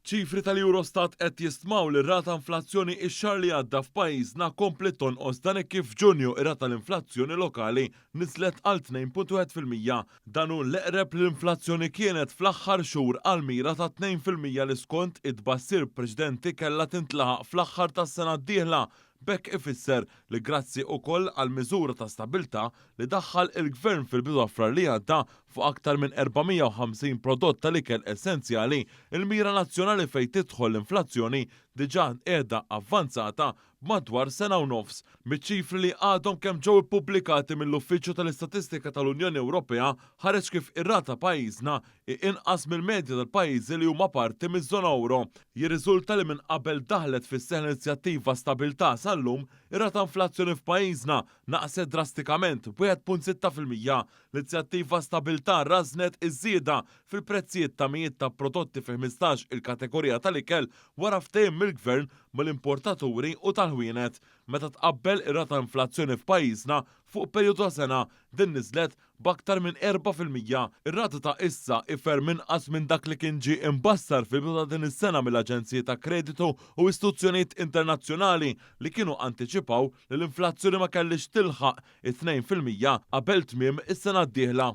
ċifri tal-Eurostat qed jistmaw li rata inflazzjoni x-xahar li għadda f'pajjiżna komplet tonqos dan kif f'Ġunju ir-rata l-inflazzjoni lokali nislet għal 2.1%. Dan hu l-eqreb l-inflazzjoni kienet fl-aħħar xhur għal mira ta' 2% li skont it-tbassir preċedenti kellha tintlaħaq fl-aħħar tas-sena d-dieħla. Bekk ifisser li grazzi wkoll għal miżura ta' stabilta li daħħal il-Gvern fil-bidu frar li għadda fuq aktar minn 450 prodott tal-ikel essenzjali, il-mira nazzjonali fejn tidħol l-inflazzjoni diġà qiegħda avvanzata b'madwar sena u nofs. Miċ-ċifri li għadhom kemm ġew ippubblikati mill-Uffiċċju tal-Istatistika tal-Unjoni Ewropea ħareġ kif ir-rata pajjiżna inqas mill-medja tal-pajjiżi li huma parti miż-żona euro. Jirriżulta li minn qabel daħlet fis-seħħ inizjattiva Stabilità sal-lum ir-rata inflazzjoni f'pajjiżna naqset drastikament b'1.6%. L-inizjattiva Stabilità rażnet iż-żieda fil-prezzijiet ta' mijiet ta' prodotti fi 15 il-kategorija tal-ikel wara ftehim mill-Gvern mal-importaturi u tal-ħwienet. Meta tqabbel ir-rata inflazzjoni f'pajjiżna fuq perjodu ta' sena din niżlet b'aktar minn 4%. Ir-rata ta' issa iferm inqas minn dak li kien ġie imbassar fil-bidu ta' din is-sena mill-Aġenziji ta' Kreditu u istituzzjonijiet internazzjonali li kienu antiċipaw li l-inflazzjoni ma kellix tilħaq it-2% qabel tmiem is-sena d-dieħla.